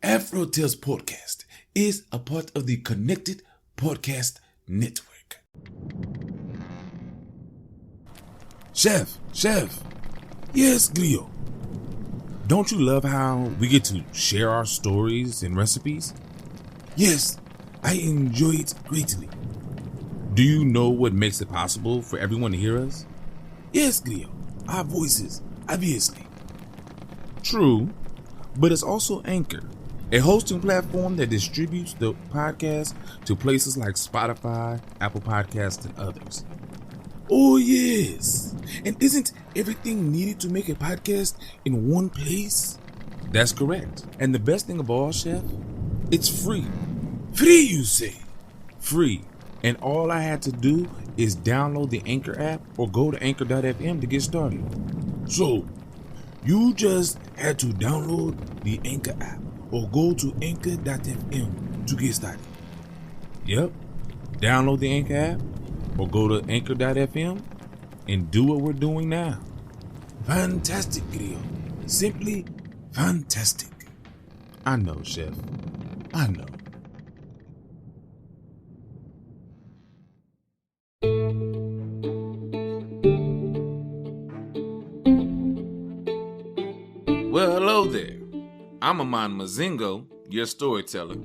Tales Podcast is a part of the Connected Podcast Network. Chef. Yes, Glio. Don't you love how we get to share our stories and recipes? Yes, I enjoy it greatly. Do you know what makes it possible for everyone to hear us? Yes, Glio. Our voices, obviously. True, but it's also Anchor, a hosting platform that distributes the podcast to places like Spotify, Apple Podcasts, and others. Oh, yes. And isn't everything needed to make a podcast in one place? That's correct. And the best thing of all, Chef, it's free. Free, you say? Free. And all I had to do is download the Anchor app or go to anchor.fm to get started. So, you just had to download the Anchor app or go to anchor.fm to get started. Yep. Download the Anchor app or go to anchor.fm and do what we're doing now. Fantastic, Grio. Simply fantastic. I know, Chef. I know. Well, hello there. I'm Aman Mazingo, your storyteller,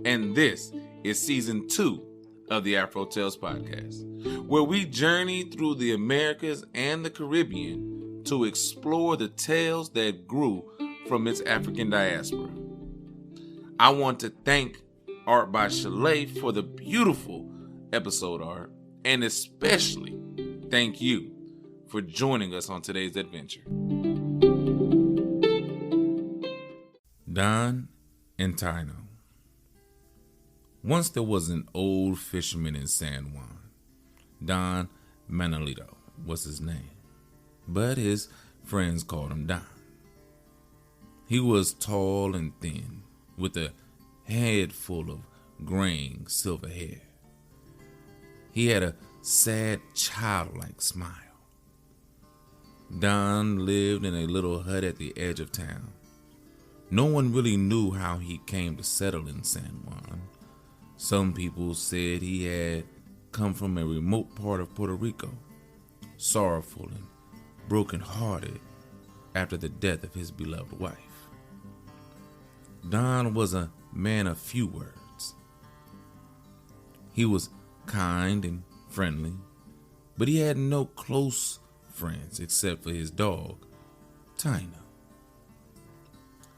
and this is season 2 of the AfroTales podcast, where we journey through the Americas and the Caribbean to explore the tales that grew from its African diaspora. I want to thank Art by Chalet for the beautiful episode art, and especially thank you for joining us on today's adventure. Don and Taino. Once there was an old fisherman in San Juan. Don Manolito was his name, but his friends called him Don. He was tall and thin, with a head full of graying silver hair. He had a sad, childlike smile. Don lived in a little hut at the edge of town. No one really knew how he came to settle in San Juan. Some people said he had come from a remote part of Puerto Rico, sorrowful and broken-hearted after the death of his beloved wife. Don was a man of few words. He was kind and friendly, but he had no close friends except for his dog, Taino.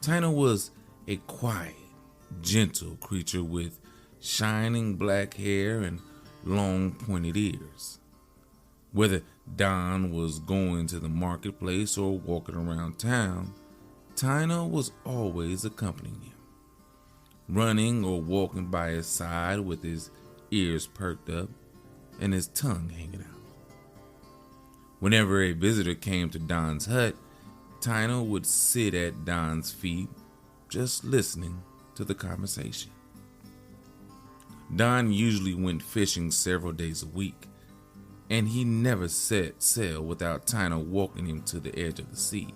Taino was a quiet, gentle creature with shining black hair and long pointed ears. Whether Don was going to the marketplace or walking around town, Taino was always accompanying him, running or walking by his side with his ears perked up and his tongue hanging out. Whenever a visitor came to Don's hut, Taino would sit at Don's feet, just listening to the conversation. Don usually went fishing several days a week, and he never set sail without Taino walking him to the edge of the sea.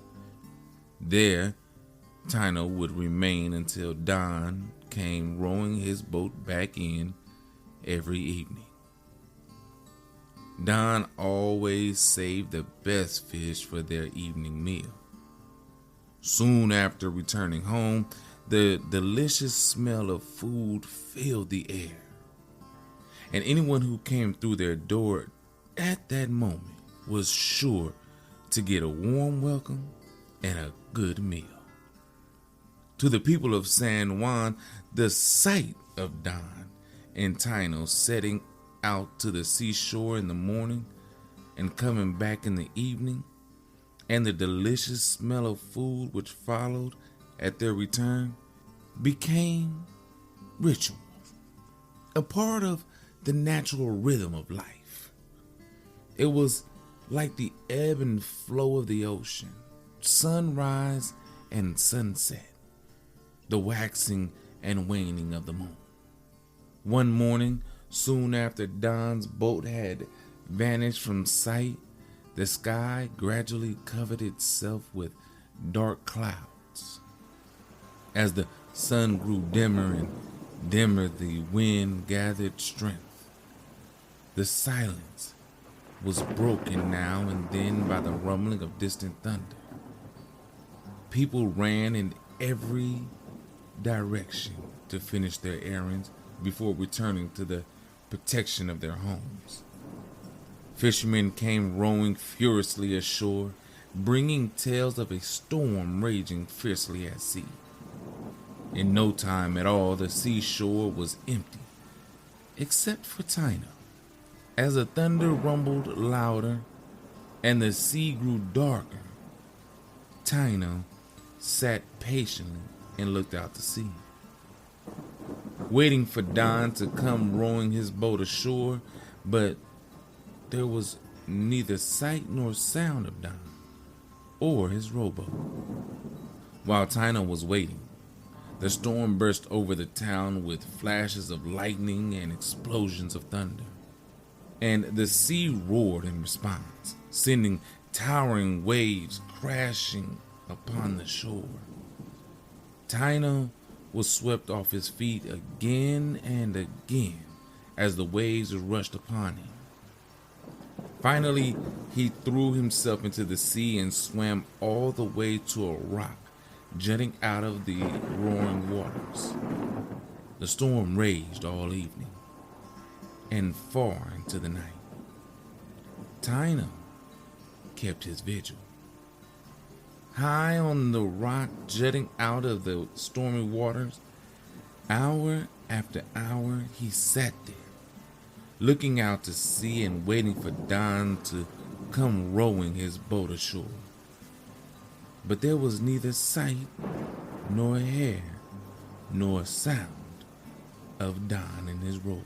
There, Taino would remain until Don came rowing his boat back in every evening. Don always saved the best fish for their evening meal. Soon after returning home, the delicious smell of food filled the air, and anyone who came through their door at that moment was sure to get a warm welcome and a good meal. To the people of San Juan, the sight of Don and Taino setting out to the seashore in the morning and coming back in the evening, and the delicious smell of food which followed at their return, became ritual, a part of the natural rhythm of life. It was like the ebb and flow of the ocean, sunrise and sunset, the waxing and waning of the moon. One morning, soon after Don's boat had vanished from sight, the sky gradually covered itself with dark clouds. As the Sun grew dimmer and dimmer, the wind gathered strength. The silence was broken now and then by the rumbling of distant thunder. People ran in every direction to finish their errands before returning to the protection of their homes. Fishermen came rowing furiously ashore, bringing tales of a storm raging fiercely at sea. In no time at all, the seashore was empty, except for Taino. As the thunder rumbled louder and the sea grew darker, Taino sat patiently and looked out to sea, waiting for Don to come rowing his boat ashore, but there was neither sight nor sound of Don or his rowboat. While Taino was waiting, the storm burst over the town with flashes of lightning and explosions of thunder, and the sea roared in response, sending towering waves crashing upon the shore. Taino was swept off his feet again and again as the waves rushed upon him. Finally, he threw himself into the sea and swam all the way to a rock jutting out of the roaring waters. The storm raged all evening and far into the night. Taino kept his vigil. High on the rock jutting out of the stormy waters, hour after hour he sat there, looking out to sea and waiting for Don to come rowing his boat ashore. But there was neither sight, nor hair, nor sound of Don and his rowboat.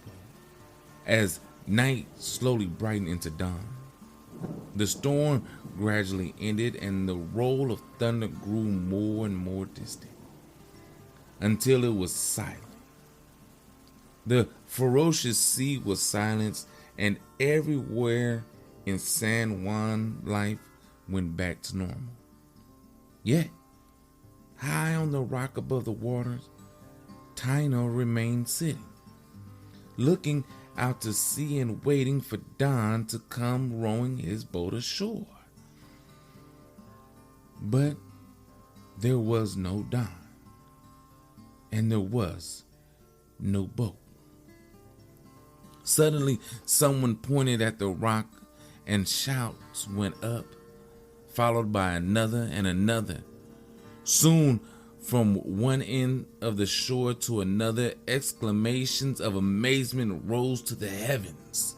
As night slowly brightened into dawn, the storm gradually ended and the roll of thunder grew more and more distant, until it was silent. The ferocious sea was silenced, and everywhere in San Juan life went back to normal. Yet, high on the rock above the waters, Taino remained sitting, looking out to sea and waiting for Don to come rowing his boat ashore. But there was no Don, and there was no boat. Suddenly, someone pointed at the rock, and shouts went up, followed by another and another. Soon, from one end of the shore to another, exclamations of amazement rose to the heavens.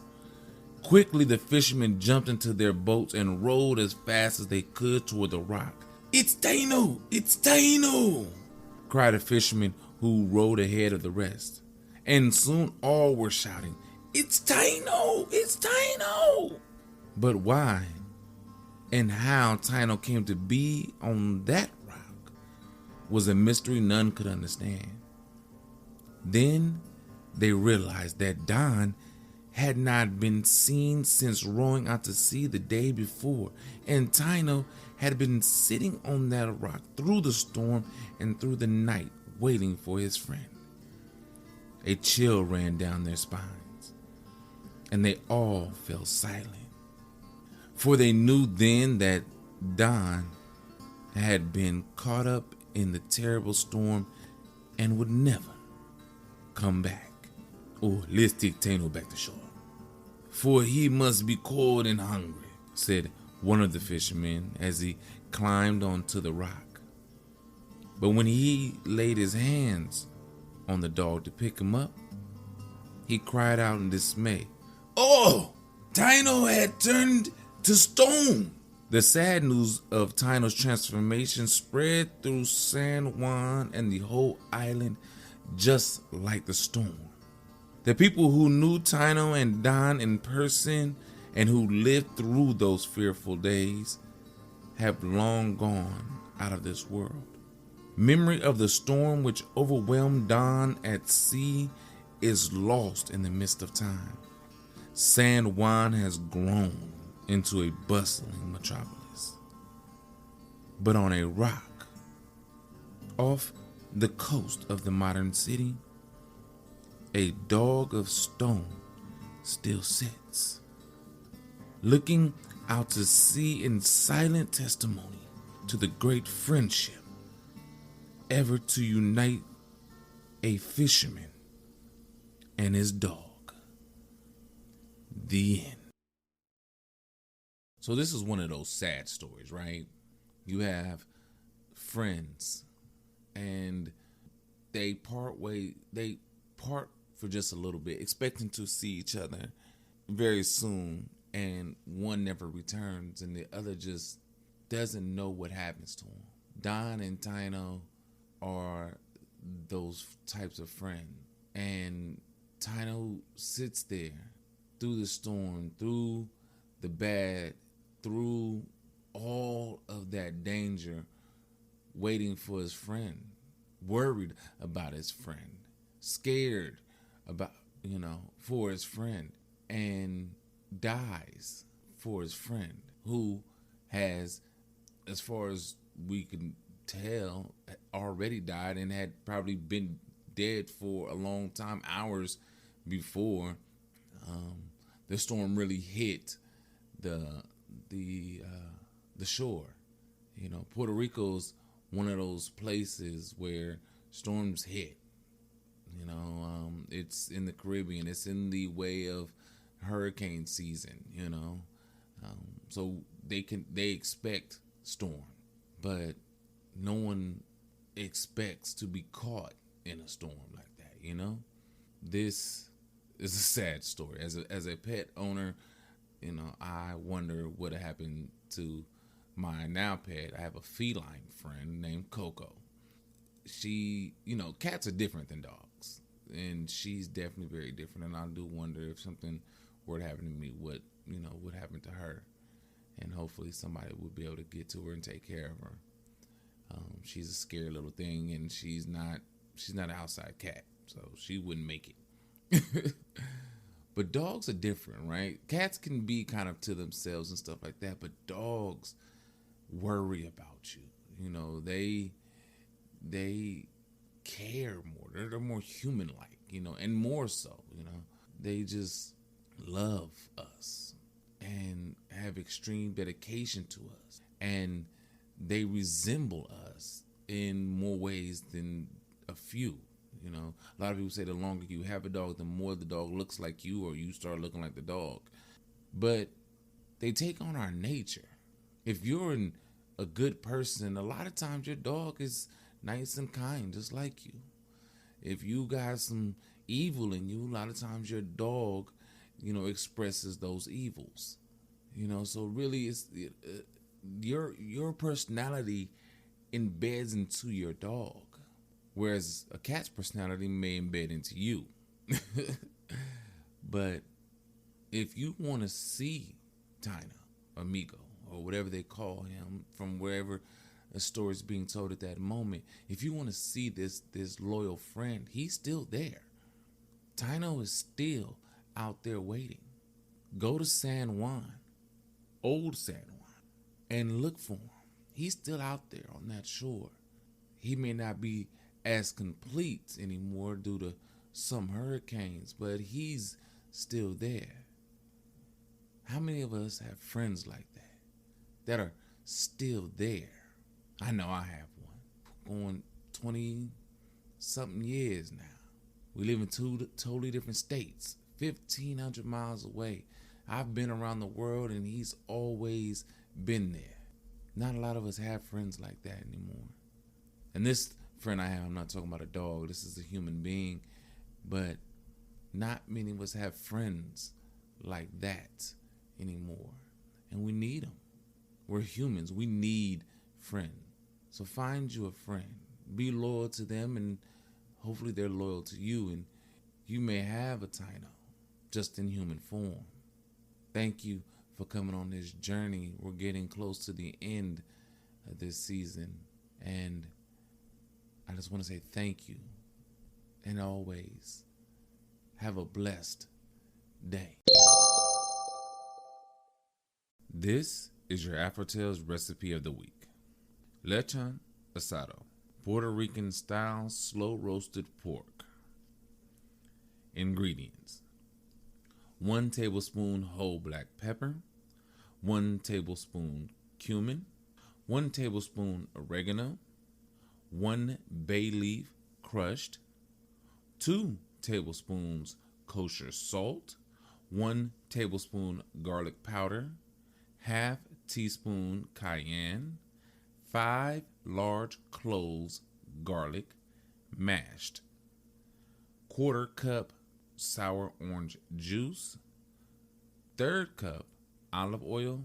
Quickly, the fishermen jumped into their boats and rowed as fast as they could toward the rock. "It's Taino! It's Taino!" cried a fisherman who rowed ahead of the rest. And soon all were shouting, "It's Taino! It's Taino!" But why and how Taino came to be on that rock was a mystery none could understand. Then they realized that Don had not been seen since rowing out to sea the day before, and Taino had been sitting on that rock through the storm and through the night waiting for his friend. A chill ran down their spines, and they all fell silent, for they knew then that Don had been caught up in the terrible storm and would never come back. "Oh, let's take Taino back to shore, for he must be cold and hungry," said one of the fishermen as he climbed onto the rock. But when he laid his hands on the dog to pick him up, he cried out in dismay, "Oh, Taino had turned to stone!" The sad news of Taino's transformation spread through San Juan and the whole island just like the storm. The people who knew Taino and Don in person and who lived through those fearful days have long gone out of this world. Memory of the storm which overwhelmed Don at sea is lost in the mist of time. San Juan has grown into a bustling metropolis. But on a rock, off the coast of the modern city, a dog of stone still sits, looking out to sea in silent testimony to the great friendship ever to unite a fisherman and his dog. The end. So this is one of those sad stories, right? You have friends and they part for just a little bit, expecting to see each other very soon, and one never returns and the other just doesn't know what happens to him. Don and Taino are those types of friends, and Taino sits there through the storm, through the bad, through all of that danger, waiting for his friend, worried about his friend, scared about, for his friend, and dies for his friend who has, as far as we can tell, already died and had probably been dead for a long time, hours before the storm really hit the shore. Puerto Rico's one of those places where storms hit. It's in the Caribbean. It's in the way of hurricane season. So they expect storm, but no one expects to be caught in a storm like that. This is a sad story. As a pet owner, I wonder what happened to my now pet. I have a feline friend named Coco. She, cats are different than dogs, and she's definitely very different. And I do wonder if something were to happen to me, what would happen to her, and hopefully somebody would be able to get to her and take care of her. She's a scary little thing, and she's not an outside cat, so she wouldn't make it. But dogs are different, right? Cats can be kind of to themselves and stuff like that, but dogs worry about you. They care more. They're more human-like, and more so, They just love us and have extreme dedication to us, and they resemble us in more ways than a few. A lot of people say the longer you have a dog, the more the dog looks like you, or you start looking like the dog. But they take on our nature. If you're a good person, a lot of times your dog is nice and kind, just like you. If you got some evil in you, a lot of times your dog, expresses those evils. So really, it's your personality embeds into your dog, whereas a cat's personality may embed into you. But if you want to see Taino, Amigo, or whatever they call him, from wherever a story is being told at that moment, if you want to see this loyal friend, he's still there. Taino is still out there waiting. Go to San Juan, old San Juan, and look for him. He's still out there on that shore. He may not be as complete anymore due to some hurricanes, but he's still there. How many of us have friends like that are still there? I know I have one. Going 20-something years now. We live in two totally different states, 1,500 miles away. I've been around the world, and he's always been there. Not a lot of us have friends like that anymore. And this friend I have, I'm not talking about a dog. This is a human being. But not many of us have friends like that anymore. And we need them. We're humans. We need friends. So find you a friend. Be loyal to them, and hopefully they're loyal to you. And you may have a Taino, just in human form. Thank you for coming on this journey. We're getting close to the end of this season. And I just want to say thank you. And always have a blessed day. This is your AfroTales recipe of the week. Lechon Asado. Puerto Rican style slow roasted pork. Ingredients: 1 tablespoon whole black pepper, 1 tablespoon cumin, 1 tablespoon oregano, 1 bay leaf crushed, 2 tablespoons kosher salt, 1 tablespoon garlic powder, half teaspoon cayenne, 5 large cloves garlic mashed, 1/4 cup sour orange juice, 1/3 cup olive oil,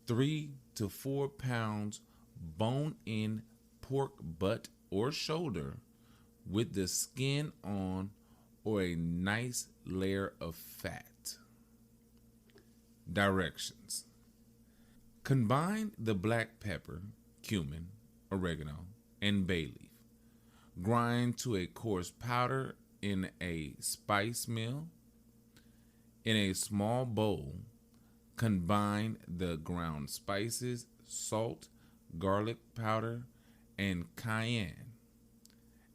3 to 4 pounds bone-in pork butt or shoulder with the skin on or a nice layer of fat. Directions: combine the black pepper, cumin, oregano, and bay leaf. Grind to a coarse powder in a spice mill. In a small bowl, combine the ground spices, salt, garlic powder, and cayenne.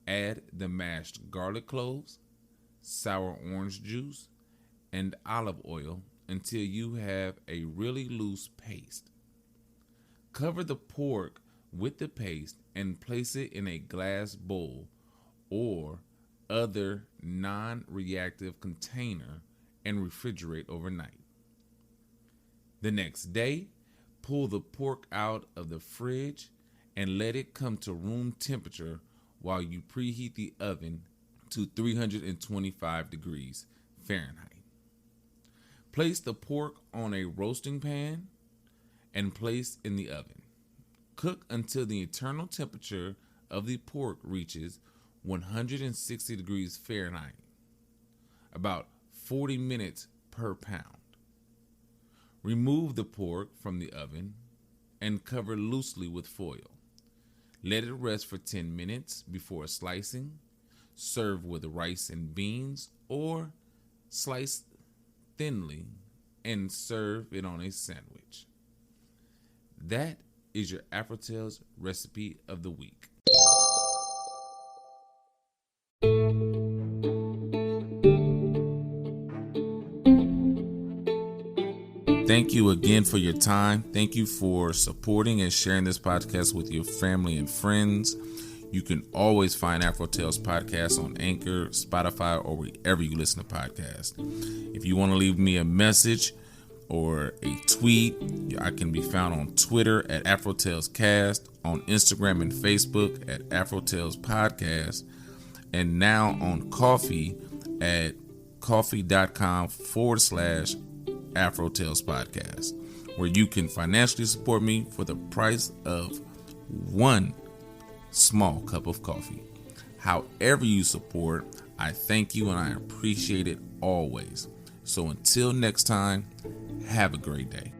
Add the mashed garlic cloves, sour orange juice, and olive oil until you have a really loose paste. Cover the pork with the paste and place it in a glass bowl or other non-reactive container and refrigerate overnight. The next day, pull the pork out of the fridge and let it come to room temperature while you preheat the oven to 325 degrees Fahrenheit. Place the pork on a roasting pan and place in the oven. Cook until the internal temperature of the pork reaches 160 degrees Fahrenheit, about 40 minutes per pound. Remove the pork from the oven and cover loosely with foil. Let it rest for 10 minutes before slicing. Serve with rice and beans or slice thinly and serve it on a sandwich. That is your AfroTales recipe of the week. Thank you again for your time. Thank you for supporting and sharing this podcast with your family and friends. You can always find AfroTales Podcast on Anchor, Spotify, or wherever you listen to podcasts. If you want to leave me a message or a tweet, I can be found on Twitter at AfroTalesCast, on Instagram and Facebook at AfroTalesPodcast, and now on Coffee at coffee.com/AfroTales Podcast, where you can financially support me for the price of one small cup of coffee. However you support, I thank you and I appreciate it always. So until next time, have a great day.